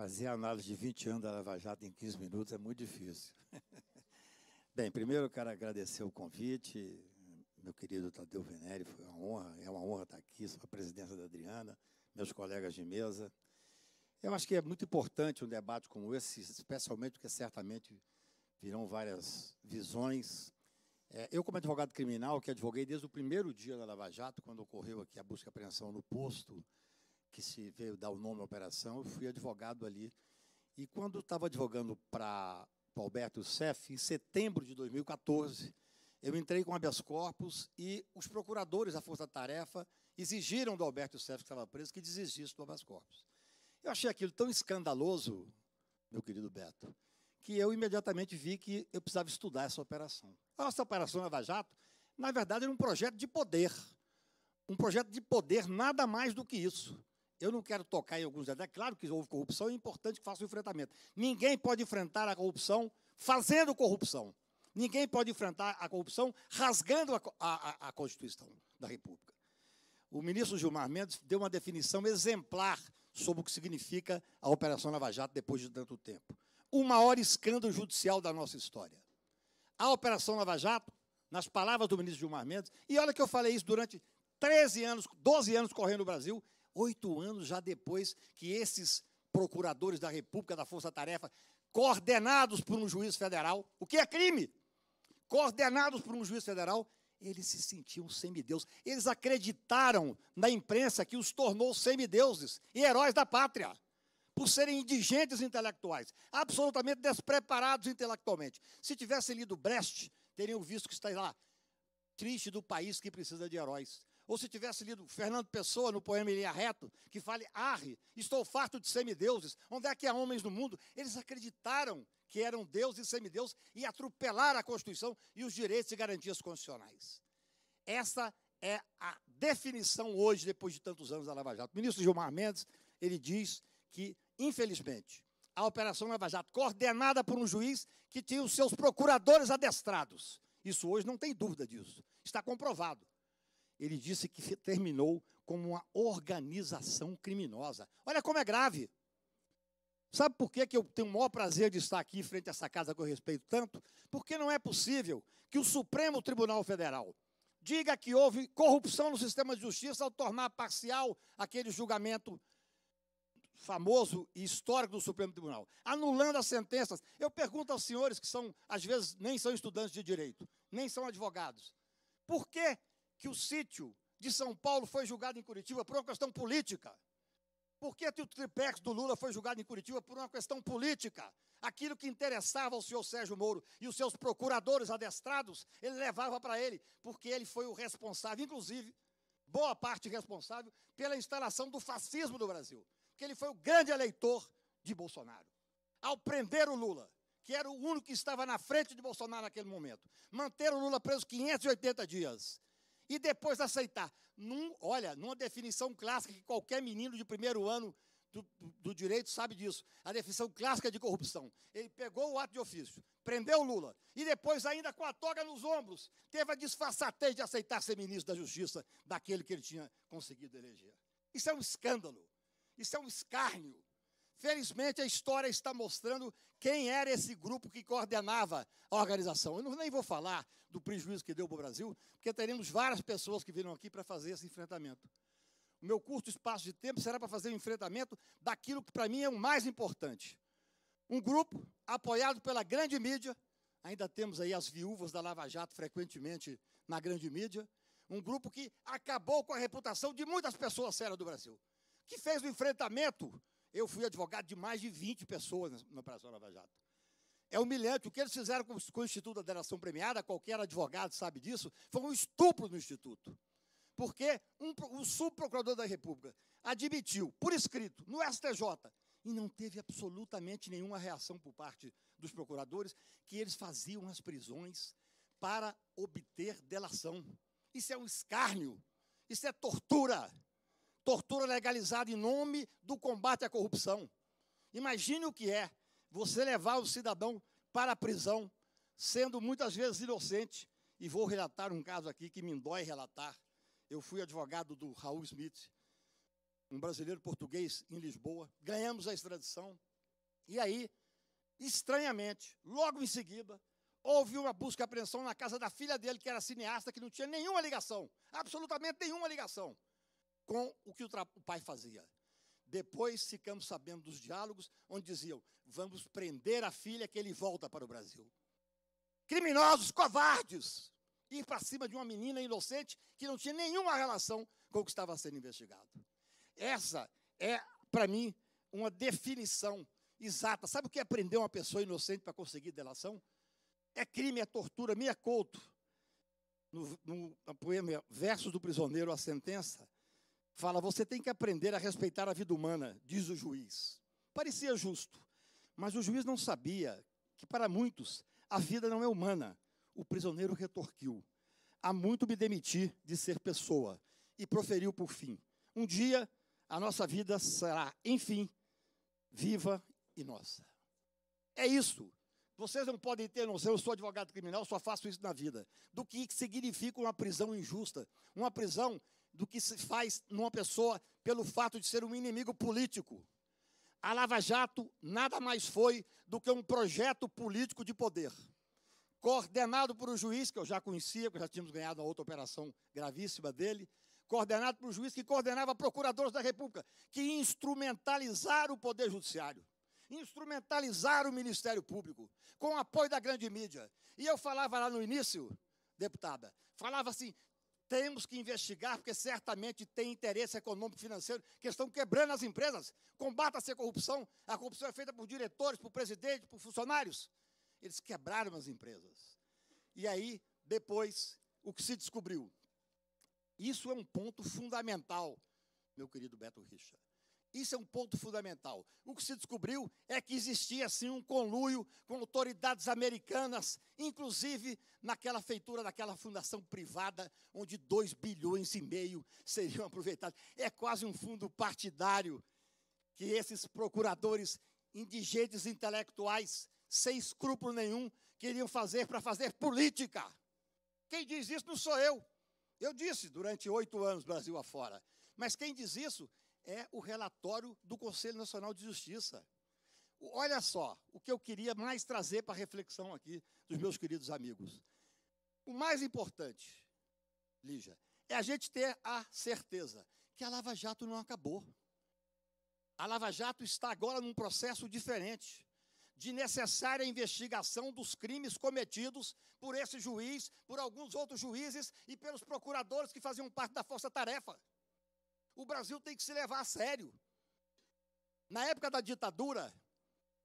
Fazer a análise de 20 anos da Lava Jato em 15 minutos é muito difícil. Bem, primeiro eu quero agradecer o convite, meu querido Tadeu Venere, foi uma honra, é uma honra estar aqui, sob a presidência da Adriana, meus colegas de mesa. Eu acho que é muito importante um debate como esse, especialmente porque certamente virão várias visões. Eu, como advogado criminal, que advoguei desde o primeiro dia da Lava Jato, quando ocorreu aqui a busca e apreensão no posto, que se veio dar o nome à operação, eu fui advogado ali. E quando estava advogando para Alberto Youssef, em setembro de 2014, eu entrei com habeas corpus e os procuradores da Força Tarefa exigiram do Alberto Youssef, que estava preso, que desistisse do habeas corpus. Eu achei aquilo tão escandaloso, meu querido Beto, que eu imediatamente vi que eu precisava estudar essa operação. A nossa operação Lava Jato, na verdade, era um projeto de poder. Um projeto de poder, nada mais do que isso. Eu não quero tocar em alguns detalhes. Claro que houve corrupção, é importante que faça o enfrentamento. Ninguém pode enfrentar a corrupção fazendo corrupção. Ninguém pode enfrentar a corrupção rasgando a Constituição da República. O ministro Gilmar Mendes deu uma definição exemplar sobre o que significa a Operação Lava Jato depois de tanto tempo. O maior escândalo judicial da nossa história. A Operação Lava Jato, nas palavras do ministro Gilmar Mendes, e olha que eu falei isso durante 13 anos, 12 anos correndo no Brasil, 8 anos já depois que esses procuradores da República, da Força Tarefa, coordenados por um juiz federal, o que é crime? Coordenados por um juiz federal, eles se sentiam semideuses. Eles acreditaram na imprensa que os tornou semideuses e heróis da pátria, por serem indigentes intelectuais, absolutamente despreparados intelectualmente. Se tivessem lido Brecht, teriam visto que está lá, triste do país que precisa de heróis. Ou se tivesse lido Fernando Pessoa, no poema Em Linha Reto, que fale, arre, estou farto de semideuses, onde é que há homens no mundo? Eles acreditaram que eram deuses e semideuses e atropelaram a Constituição e os direitos e garantias constitucionais. Essa é a definição hoje, depois de tantos anos da Lava Jato. O ministro Gilmar Mendes, ele diz que, infelizmente, a Operação Lava Jato, coordenada por um juiz que tinha os seus procuradores adestrados, isso hoje não tem dúvida disso, está comprovado. Ele disse que terminou como uma organização criminosa. Olha como é grave. Sabe por que eu tenho o maior prazer de estar aqui em frente a essa casa que eu respeito tanto? Porque não é possível que o Supremo Tribunal Federal diga que houve corrupção no sistema de justiça ao tornar parcial aquele julgamento famoso e histórico do Supremo Tribunal, anulando as sentenças. Eu pergunto aos senhores que são, às vezes, nem são estudantes de direito, nem são advogados, por que o sítio de São Paulo foi julgado em Curitiba por uma questão política? Por que o triplex do Lula foi julgado em Curitiba por uma questão política? Aquilo que interessava ao senhor Sérgio Moro e os seus procuradores adestrados, ele levava para ele, porque ele foi o responsável, inclusive, boa parte responsável, pela instalação do fascismo no Brasil. Porque ele foi o grande eleitor de Bolsonaro. Ao prender o Lula, que era o único que estava na frente de Bolsonaro naquele momento, manter o Lula preso 580 dias, e depois aceitar. Numa definição clássica que qualquer menino de primeiro ano do direito sabe disso, a definição clássica de corrupção. Ele pegou o ato de ofício, prendeu o Lula, e depois, ainda com a toga nos ombros, teve a disfarçatez de aceitar ser ministro da Justiça daquele que ele tinha conseguido eleger. Isso é um escândalo, isso é um escárnio. Felizmente, a história está mostrando quem era esse grupo que coordenava a organização. Eu nem vou falar do prejuízo que deu para o Brasil, porque teremos várias pessoas que viram aqui para fazer esse enfrentamento. O meu curto espaço de tempo será para fazer o enfrentamento daquilo que, para mim, é o mais importante. Um grupo apoiado pela grande mídia, ainda temos aí as viúvas da Lava Jato frequentemente na grande mídia, um grupo que acabou com a reputação de muitas pessoas sérias do Brasil, que fez o enfrentamento. Eu fui advogado de mais de 20 pessoas na Operação Lava Jato. É humilhante. O que eles fizeram com o Instituto da Delação Premiada, qualquer advogado sabe disso, foi um estupro no Instituto. Porque o subprocurador da República admitiu, por escrito, no STJ, e não teve absolutamente nenhuma reação por parte dos procuradores, que eles faziam as prisões para obter delação. Isso é um escárnio. Isso é tortura. Tortura legalizada em nome do combate à corrupção. Imagine o que é você levar o cidadão para a prisão, sendo muitas vezes inocente. E vou relatar um caso aqui que me dói relatar. Eu fui advogado do Raul Smith, um brasileiro português em Lisboa. Ganhamos a extradição. E aí, estranhamente, logo em seguida, houve uma busca e apreensão na casa da filha dele, que era cineasta, que não tinha nenhuma ligação, absolutamente nenhuma ligação, com o que o pai fazia. Depois ficamos sabendo dos diálogos, onde diziam, vamos prender a filha que ele volta para o Brasil. Criminosos, covardes, ir para cima de uma menina inocente que não tinha nenhuma relação com o que estava sendo investigado. Essa é, para mim, uma definição exata. Sabe o que é prender uma pessoa inocente para conseguir delação? É crime, é tortura, mea culpa. No poema Versos do Prisioneiro, a sentença, fala, você tem que aprender a respeitar a vida humana, diz o juiz. Parecia justo, mas o juiz não sabia que, para muitos, a vida não é humana. O prisioneiro retorquiu. Há muito me demiti de ser pessoa. E proferiu por fim. Um dia, a nossa vida será, enfim, viva e nossa. É isso. Vocês não podem ter noção, eu sou advogado criminal, só faço isso na vida, do que significa uma prisão injusta. Uma prisão do que se faz numa pessoa pelo fato de ser um inimigo político. A Lava Jato nada mais foi do que um projeto político de poder, coordenado por um juiz, que eu já conhecia, porque já tínhamos ganhado uma outra operação gravíssima dele, coordenado por um juiz que coordenava procuradores da República, que instrumentalizaram o Poder Judiciário, instrumentalizaram o Ministério Público, com o apoio da grande mídia. E eu falava lá no início, deputada, falava assim, temos que investigar, porque certamente tem interesse econômico e financeiro, que estão quebrando as empresas. Combata-se a corrupção é feita por diretores, por presidentes, por funcionários. Eles quebraram as empresas. E aí, depois, o que se descobriu? Isso é um ponto fundamental, meu querido Beto Richa. Isso é um ponto fundamental. O que se descobriu é que existia, sim, um conluio com autoridades americanas, inclusive naquela feitura daquela fundação privada, onde 2,5 bilhões seriam aproveitados. É quase um fundo partidário que esses procuradores indigentes intelectuais, sem escrúpulo nenhum, queriam fazer para fazer política. Quem diz isso não sou eu. Eu disse durante 8 anos, Brasil afora. Mas quem diz isso é o relatório do Conselho Nacional de Justiça. Olha só, o que eu queria mais trazer para a reflexão aqui dos meus queridos amigos. O mais importante, Lígia, é a gente ter a certeza que a Lava Jato não acabou. A Lava Jato está agora num processo diferente, de necessária investigação dos crimes cometidos por esse juiz, por alguns outros juízes e pelos procuradores que faziam parte da força-tarefa. O Brasil tem que se levar a sério. Na época da ditadura,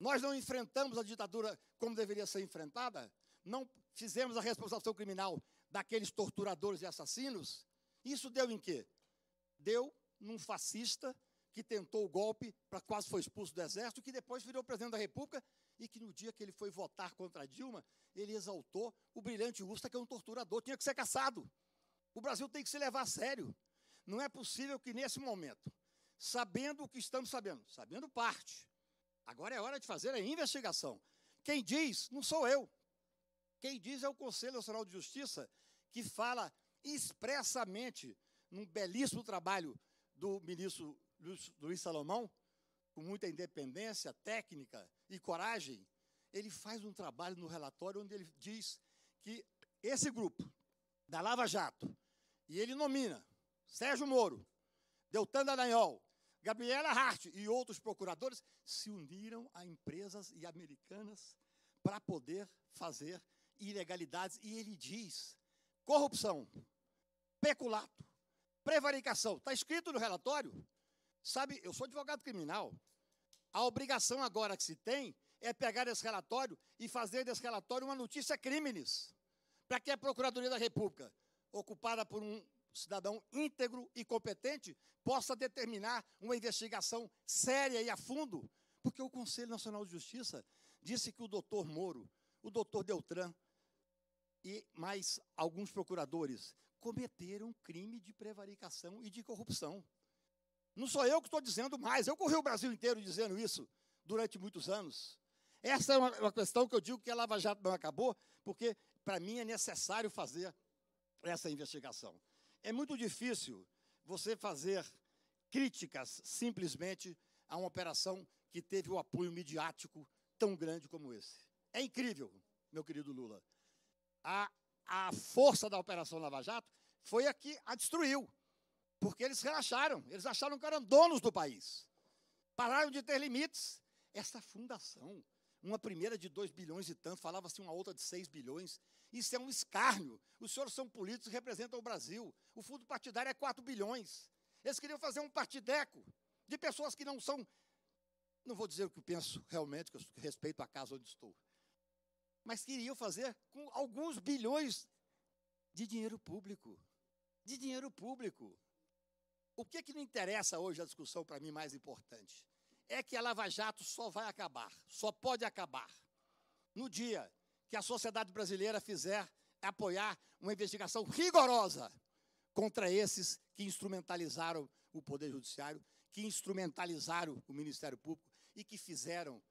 nós não enfrentamos a ditadura como deveria ser enfrentada, não fizemos a responsabilização criminal daqueles torturadores e assassinos. Isso deu em quê? Deu num fascista que tentou o golpe, quase foi expulso do exército, que depois virou presidente da República e que no dia que ele foi votar contra Dilma, ele exaltou o brilhante Ustra, que é um torturador, tinha que ser caçado. O Brasil tem que se levar a sério. Não é possível que nesse momento, sabendo o que estamos sabendo parte, agora é hora de fazer a investigação. Quem diz, não sou eu. Quem diz é o Conselho Nacional de Justiça, que fala expressamente, num belíssimo trabalho do ministro Luiz Salomão, com muita independência técnica e coragem, ele faz um trabalho no relatório onde ele diz que esse grupo da Lava Jato, e ele nomina Sérgio Moro, Deltan Dallagnol, Gabriela Hart e outros procuradores, se uniram a empresas e americanas para poder fazer ilegalidades. E ele diz, corrupção, peculato, prevaricação, está escrito no relatório. Sabe, eu sou advogado criminal. A obrigação agora que se tem é pegar esse relatório e fazer desse relatório uma notícia crimes, para que a Procuradoria da República, ocupada por um cidadão íntegro e competente, possa determinar uma investigação séria e a fundo, porque o Conselho Nacional de Justiça disse que o doutor Moro, o doutor Deltan e mais alguns procuradores cometeram crime de prevaricação e de corrupção. Não sou eu que estou dizendo mais, eu corri o Brasil inteiro dizendo isso durante muitos anos. Essa é uma questão que eu digo que a Lava Jato não acabou, porque, para mim, é necessário fazer essa investigação. É muito difícil você fazer críticas simplesmente a uma operação que teve o apoio midiático tão grande como esse. É incrível, meu querido Lula. A força da Operação Lava Jato foi a que a destruiu, porque eles relaxaram, eles acharam que eram donos do país. Pararam de ter limites. Essa fundação, uma primeira de 2 bilhões e tanto, falava-se uma outra de 6 bilhões. Isso é um escárnio. Os senhores são políticos e representam o Brasil. O fundo partidário é 4 bilhões. Eles queriam fazer um partideco de pessoas que não são... Não vou dizer o que penso realmente, que eu respeito a casa onde estou. Mas queriam fazer com alguns bilhões de dinheiro público. De dinheiro público. O que não interessa hoje a discussão, para mim, mais importante? É que a Lava Jato só vai acabar, só pode acabar, no dia que a sociedade brasileira apoiar uma investigação rigorosa contra esses que instrumentalizaram o Poder Judiciário, que instrumentalizaram o Ministério Público e que fizeram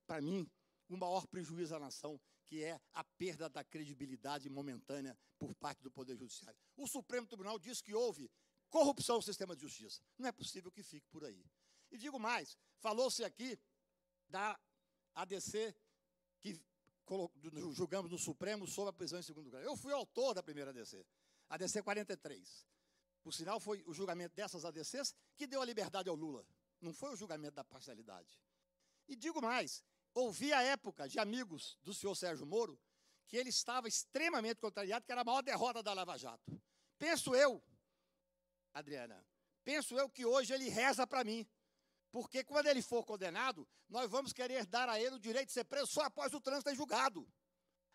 para mim, o maior prejuízo à nação, que é a perda da credibilidade momentânea por parte do Poder Judiciário. O Supremo Tribunal diz que houve corrupção no sistema de justiça. Não é possível que fique por aí. E digo mais, falou-se aqui da ADC que julgamos no Supremo sobre a prisão em segundo grau. Eu fui autor da primeira ADC, ADC 43. Por sinal, foi o julgamento dessas ADCs que deu a liberdade ao Lula. Não foi o julgamento da parcialidade. E digo mais, ouvi à época de amigos do senhor Sérgio Moro que ele estava extremamente contrariado, que era a maior derrota da Lava Jato. Penso eu, Adriana, que hoje ele reza para mim. Porque quando ele for condenado, nós vamos querer dar a ele o direito de ser preso só após o trânsito em julgado.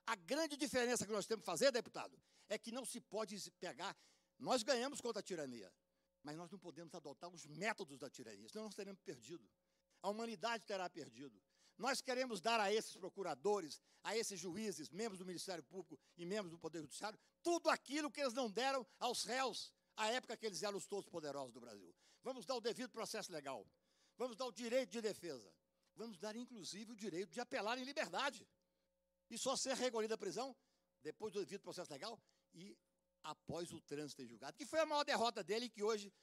A grande diferença que nós temos que fazer, deputado, é que não se pode pegar... Nós ganhamos contra a tirania, mas nós não podemos adotar os métodos da tirania, senão nós teremos perdido. A humanidade terá perdido. Nós queremos dar a esses procuradores, a esses juízes, membros do Ministério Público e membros do Poder Judiciário, tudo aquilo que eles não deram aos réus, à época que eles eram os todos poderosos do Brasil. Vamos dar o devido processo legal. Vamos dar o direito de defesa. Vamos dar, inclusive, o direito de apelar em liberdade. E só ser recolhido à prisão depois do devido processo legal e após o trânsito em julgado, que foi a maior derrota dele e que hoje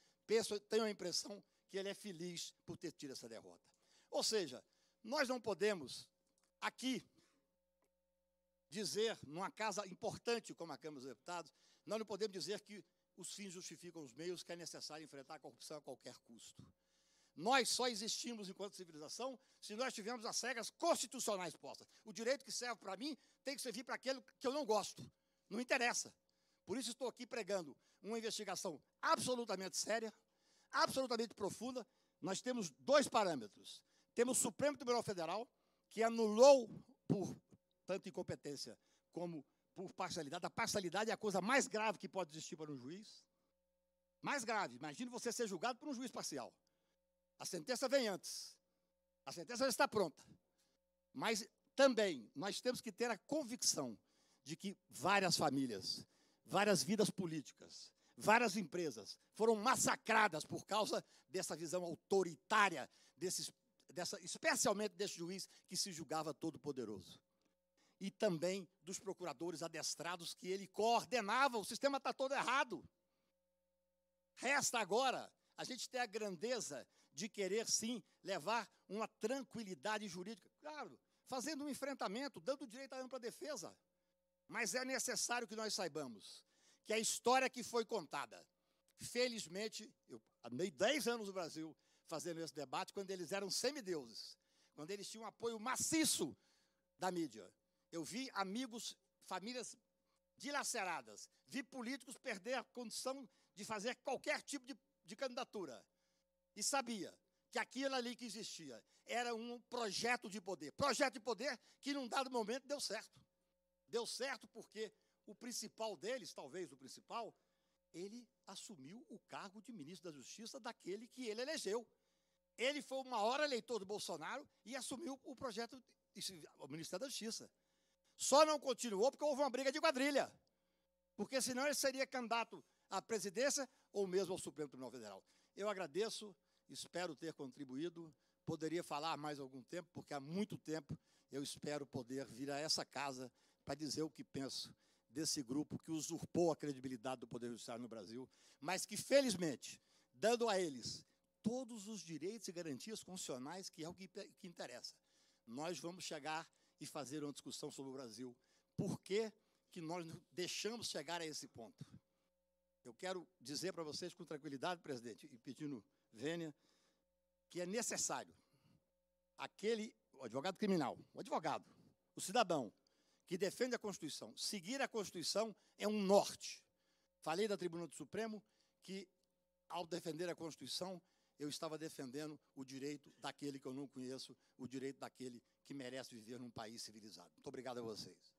tenho a impressão que ele é feliz por ter tido essa derrota. Ou seja, nós não podemos aqui dizer, numa casa importante como a Câmara dos Deputados, nós não podemos dizer que os fins justificam os meios, que é necessário enfrentar a corrupção a qualquer custo. Nós só existimos enquanto civilização se nós tivermos as regras constitucionais postas. O direito que serve para mim tem que servir para aquele que eu não gosto. Não interessa. Por isso estou aqui pregando uma investigação absolutamente séria, absolutamente profunda. Nós temos 2 parâmetros. Temos o Supremo Tribunal Federal, que anulou por tanto incompetência como por parcialidade. A parcialidade é a coisa mais grave que pode existir para um juiz. Mais grave. Imagine você ser julgado por um juiz parcial. A sentença vem antes. A sentença já está pronta. Mas também nós temos que ter a convicção de que várias famílias, várias vidas políticas, várias empresas foram massacradas por causa dessa visão autoritária, especialmente desse juiz que se julgava todo poderoso. E também dos procuradores adestrados que ele coordenava. O sistema está todo errado. Resta agora a gente ter a grandeza de querer, sim, levar uma tranquilidade jurídica. Claro, fazendo um enfrentamento, dando direito à ampla defesa. Mas é necessário que nós saibamos que a história que foi contada, felizmente, eu andei 10 anos no Brasil fazendo esse debate, quando eles eram semideuses, quando eles tinham um apoio maciço da mídia. Eu vi amigos, famílias dilaceradas, vi políticos perder a condição de fazer qualquer tipo de candidatura. E sabia que aquilo ali que existia era um projeto de poder. Projeto de poder que, num dado momento, deu certo. Deu certo porque o principal deles, talvez o principal, ele assumiu o cargo de ministro da Justiça daquele que ele elegeu. Ele foi o maior eleitor do Bolsonaro e assumiu o projeto, o Ministério da Justiça. Só não continuou porque houve uma briga de quadrilha. Porque senão ele seria candidato à presidência ou mesmo ao Supremo Tribunal Federal. Eu agradeço, espero ter contribuído. Poderia falar mais algum tempo, porque há muito tempo eu espero poder vir a essa casa para dizer o que penso desse grupo que usurpou a credibilidade do Poder Judiciário no Brasil, mas que, felizmente, dando a eles todos os direitos e garantias constitucionais, que é o que interessa. Nós vamos chegar e fazer uma discussão sobre o Brasil. Por que que nós deixamos chegar a esse ponto? Eu quero dizer para vocês com tranquilidade, presidente, e pedindo vênia, que é necessário o advogado criminal, o advogado, o cidadão que defende a Constituição, seguir a Constituição é um norte. Falei da Tribuna do Supremo que, ao defender a Constituição, eu estava defendendo o direito daquele que eu não conheço, o direito daquele que merece viver num país civilizado. Muito obrigado a vocês.